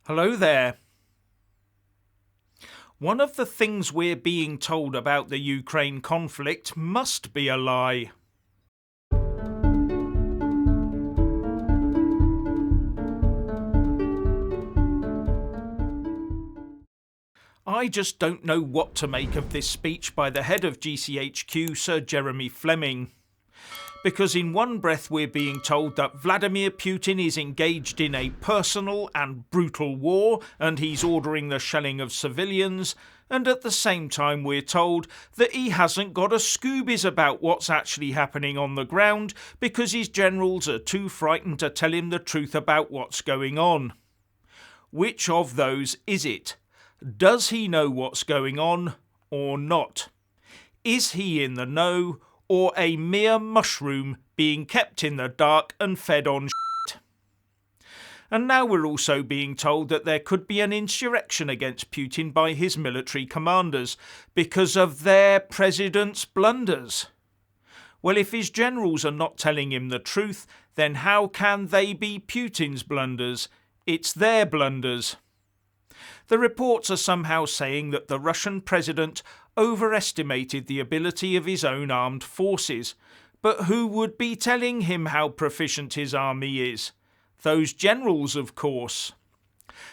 Hello there. One of the things we're being told about the Ukraine conflict must be a lie. I just don't know what to make of this speech by the head of GCHQ, Sir Jeremy Fleming. Because in one breath we're being told that Vladimir Putin is engaged in a personal and brutal war and he's ordering the shelling of civilians, and at the same time we're told that he hasn't got a scoobies about what's actually happening on the ground because his generals are too frightened to tell him the truth about what's going on. Which of those is it? Does he know what's going on or not? Is he in the know, or a mere mushroom being kept in the dark and fed on shit? And now we're also being told that there could be an insurrection against Putin by his military commanders because of their president's blunders. Well, if his generals are not telling him the truth, then how can they be Putin's blunders? It's their blunders. The reports are somehow saying that the Russian president overestimated the ability of his own armed forces. But who would be telling him how proficient his army is? Those generals, of course.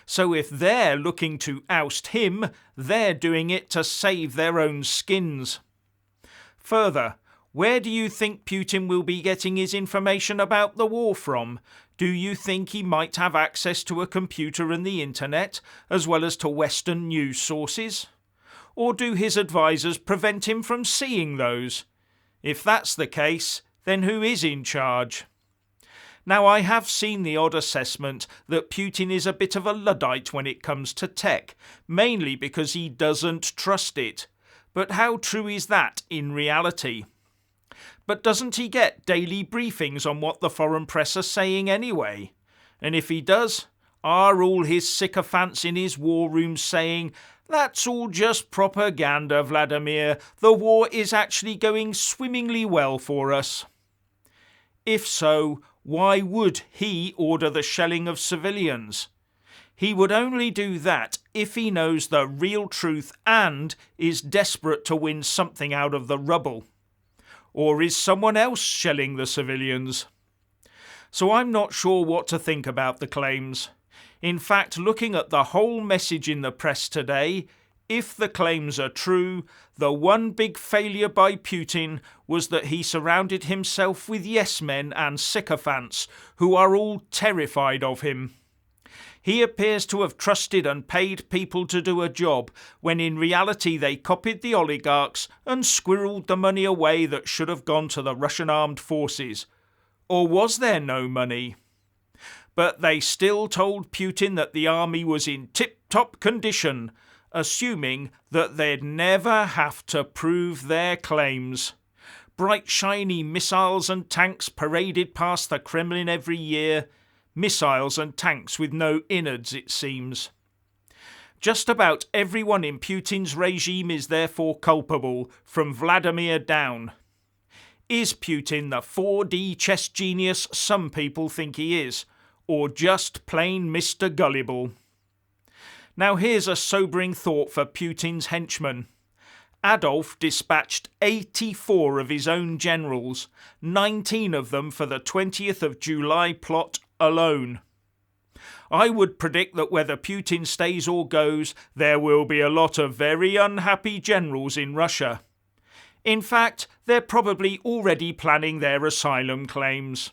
So if they're looking to oust him, they're doing it to save their own skins. Further, where do you think Putin will be getting his information about the war from? Do you think he might have access to a computer and the internet, as well as to Western news sources? Or do his advisors prevent him from seeing those? If that's the case, then who is in charge? Now, I have seen the odd assessment that Putin is a bit of a Luddite when it comes to tech, mainly because he doesn't trust it. But how true is that in reality? But doesn't he get daily briefings on what the foreign press are saying anyway? And if he does, are all his sycophants in his war room saying, "That's all just propaganda, Vladimir, the war is actually going swimmingly well for us"? If so, why would he order the shelling of civilians? He would only do that if he knows the real truth and is desperate to win something out of the rubble. Or is someone else shelling the civilians? So I'm not sure what to think about the claims. In fact, looking at the whole message in the press today, if the claims are true, the one big failure by Putin was that he surrounded himself with yes-men and sycophants who are all terrified of him. He appears to have trusted and paid people to do a job, when in reality they copied the oligarchs and squirreled the money away that should have gone to the Russian armed forces. Or was there no money? But they still told Putin that the army was in tip-top condition, assuming that they'd never have to prove their claims. Bright shiny missiles and tanks paraded past the Kremlin every year. Missiles and tanks with no innards, it seems. Just about everyone in Putin's regime is therefore culpable, from Vladimir down. Is Putin the 4D chess genius some people think he is, or just plain Mr. Gullible? Now here's a sobering thought for Putin's henchmen. Adolf dispatched 84 of his own generals, 19 of them for the 20th of July plot alone. I would predict that whether Putin stays or goes, there will be a lot of very unhappy generals in Russia. In fact, they're probably already planning their asylum claims.